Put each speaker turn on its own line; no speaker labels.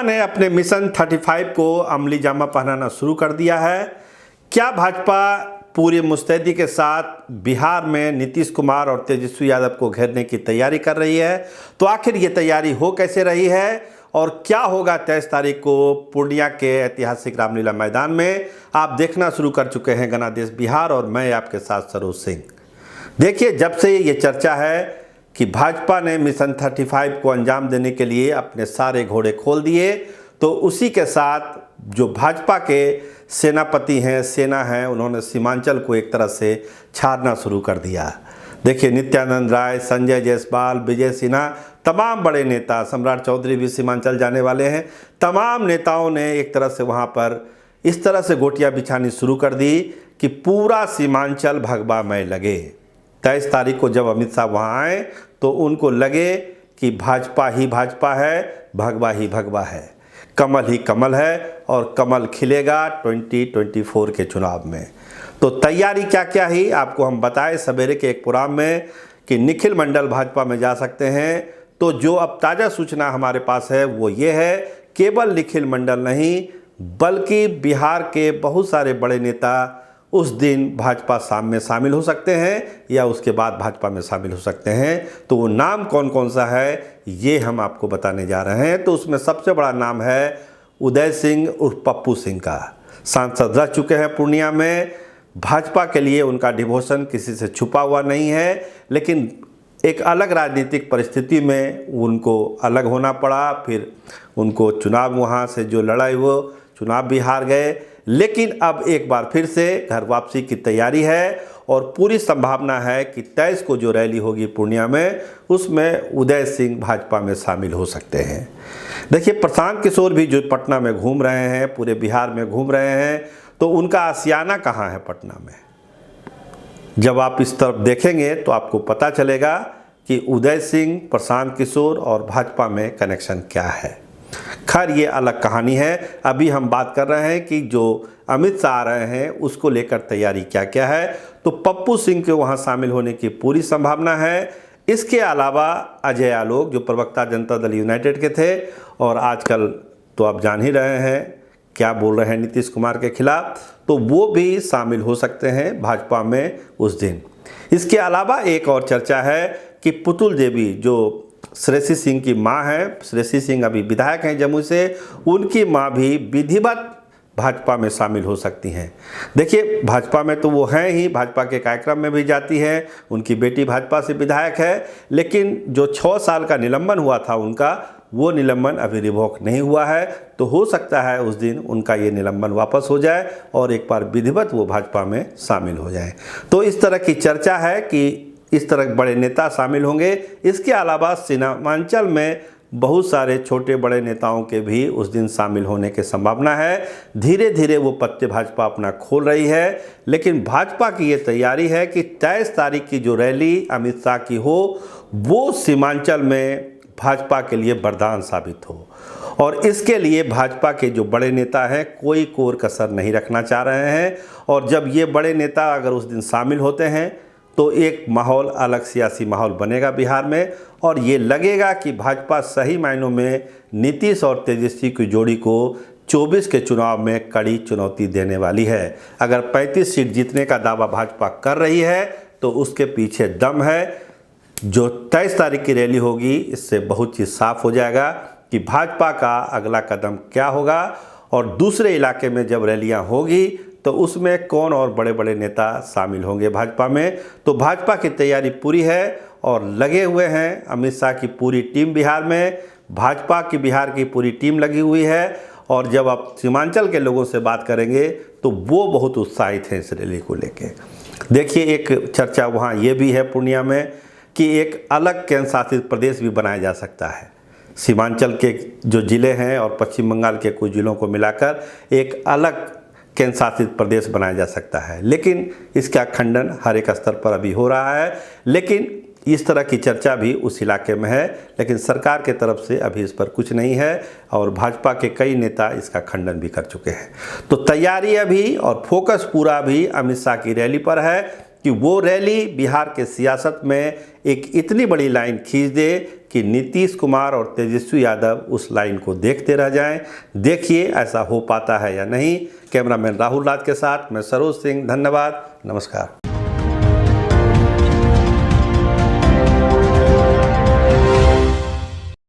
ने अपने मिशन 35 को अमली जामा पहनाना शुरू कर दिया है। क्या भाजपा पूरी मुस्तैदी के साथ बिहार में नीतीश कुमार और तेजस्वी यादव को घेरने की तैयारी कर रही है? तो आखिर ये तैयारी हो कैसे रही है और क्या होगा 23 तारीख को पूर्णिया के ऐतिहासिक रामलीला मैदान में? आप देखना शुरू कर चुके हैं गणादेश बिहार और मैं आपके साथ सरोज सिंह। देखिए, जब से ये चर्चा है कि भाजपा ने मिशन 35 को अंजाम देने के लिए अपने सारे घोड़े खोल दिए, तो उसी के साथ जो भाजपा के सेनापति हैं, सेना है, उन्होंने सीमांचल को एक तरह से छाड़ना शुरू कर दिया। देखिए, नित्यानंद राय, संजय जायसवाल, विजय सिन्हा, तमाम बड़े नेता, सम्राट चौधरी भी सीमांचल जाने वाले हैं। तमाम नेताओं ने एक तरह से वहाँ पर इस तरह से गोटियाँ बिछानी शुरू कर दी कि पूरा सीमांचल भगवामय लगे। 23 तारीख को जब अमित शाह वहाँ आए तो उनको लगे कि भाजपा ही भाजपा है, भगवा ही भगवा है, कमल ही कमल है और कमल खिलेगा 2024 के चुनाव में। तो तैयारी क्या क्या ही आपको हम बताएं सवेरे के एक प्रोग्राम में कि निखिल मंडल भाजपा में जा सकते हैं। तो जो अब ताज़ा सूचना हमारे पास है वो ये है, केवल निखिल मंडल नहीं बल्कि बिहार के बहुत सारे बड़े नेता उस दिन भाजपा में शामिल हो सकते हैं या उसके बाद भाजपा में शामिल हो सकते हैं। तो वो नाम कौन कौन सा है ये हम आपको बताने जा रहे हैं। तो उसमें सबसे बड़ा नाम है उदय सिंह उर्फ पप्पू सिंह का। सांसद रह चुके हैं पूर्णिया में। भाजपा के लिए उनका डिवोशन किसी से छुपा हुआ नहीं है, लेकिन एक अलग राजनीतिक परिस्थिति में उनको अलग होना पड़ा। फिर उनको चुनाव वहाँ से जो लड़ाई वो चुनाव भी हार गए, लेकिन अब एक बार फिर से घर वापसी की तैयारी है और पूरी संभावना है कि 23 को जो रैली होगी पूर्णिया में उसमें उदय सिंह भाजपा में शामिल हो सकते हैं। देखिए, प्रशांत किशोर भी जो पटना में घूम रहे हैं, पूरे बिहार में घूम रहे हैं, तो उनका आशियाना कहाँ है पटना में? जब आप इस तरफ देखेंगे तो आपको पता चलेगा कि उदय सिंह, प्रशांत किशोर और भाजपा में कनेक्शन क्या है। खैर, ये अलग कहानी है। अभी हम बात कर रहे हैं कि जो अमित शाह आ रहे हैं उसको लेकर तैयारी क्या क्या है। तो पप्पू सिंह के वहाँ शामिल होने की पूरी संभावना है। इसके अलावा अजय आलोक जो प्रवक्ता जनता दल यूनाइटेड के थे और आजकल तो आप जान ही रहे हैं क्या बोल रहे हैं नीतीश कुमार के खिलाफ, तो वो भी शामिल हो सकते हैं भाजपा में उस दिन। इसके अलावा एक और चर्चा है कि पुतुल देवी जो श्रेयसी सिंह की मां है, श्रेयसी सिंह अभी विधायक हैं जम्मू से, उनकी मां भी विधिवत भाजपा में शामिल हो सकती हैं। देखिए, भाजपा में तो वो हैं ही, भाजपा के कार्यक्रम में भी जाती हैं, उनकी बेटी भाजपा से विधायक है, लेकिन जो 6 साल का निलंबन हुआ था उनका, वो निलंबन अभी रिवोक नहीं हुआ है। तो हो सकता है उस दिन उनका ये निलंबन वापस हो जाए और एक बार विधिवत वो भाजपा में शामिल हो जाए। तो इस तरह की चर्चा है कि इस तरह बड़े नेता शामिल होंगे। इसके अलावा सीमांचल में बहुत सारे छोटे बड़े नेताओं के भी उस दिन शामिल होने की संभावना है। धीरे धीरे वो पत्ते भाजपा अपना खोल रही है, लेकिन भाजपा की ये तैयारी है कि 23 तारीख की जो रैली अमित शाह की हो वो सीमांचल में भाजपा के लिए वरदान साबित हो। और इसके लिए भाजपा के जो बड़े नेता हैं कोई कोर कसर नहीं रखना चाह रहे हैं। और जब ये बड़े नेता अगर उस दिन शामिल होते हैं तो एक माहौल, अलग सियासी माहौल बनेगा बिहार में और ये लगेगा कि भाजपा सही मायनों में नीतीश और तेजस्वी की जोड़ी को 24 के चुनाव में कड़ी चुनौती देने वाली है। अगर 35 सीट जीतने का दावा भाजपा कर रही है तो उसके पीछे दम है। जो 23 तारीख की रैली होगी इससे बहुत चीज़ साफ हो जाएगा कि भाजपा का अगला कदम क्या होगा। और दूसरे इलाके में जब रैलियां होगी तो उसमें कौन और बड़े बड़े नेता शामिल होंगे भाजपा में। तो भाजपा की तैयारी पूरी है और लगे हुए हैं अमित शाह की पूरी टीम बिहार में, भाजपा की बिहार की पूरी टीम लगी हुई है। और जब आप सीमांचल के लोगों से बात करेंगे तो वो बहुत उत्साहित हैं इस रैली को लेके। देखिए, एक चर्चा वहाँ ये भी है पूर्णिया में कि एक अलग केंद्र शासित प्रदेश भी बनाया जा सकता है। सीमांचल के जो ज़िले हैं और पश्चिम बंगाल के कुछ ज़िलों को मिलाकर एक अलग केंद्र शासित प्रदेश बनाया जा सकता है, लेकिन इसका खंडन हर एक स्तर पर अभी हो रहा है। लेकिन इस तरह की चर्चा भी उस इलाके में है, लेकिन सरकार के तरफ से अभी इस पर कुछ नहीं है और भाजपा के कई नेता इसका खंडन भी कर चुके हैं। तो तैयारी अभी और फोकस पूरा भी अमित शाह की रैली पर है कि वो रैली बिहार के सियासत में एक इतनी बड़ी लाइन खींच दे कि नीतीश कुमार और तेजस्वी यादव उस लाइन को देखते रह जाएं। देखिए ऐसा हो पाता है या नहीं। कैमरामैन राहुल राज के साथ मैं सरोज सिंह, धन्यवाद, नमस्कार।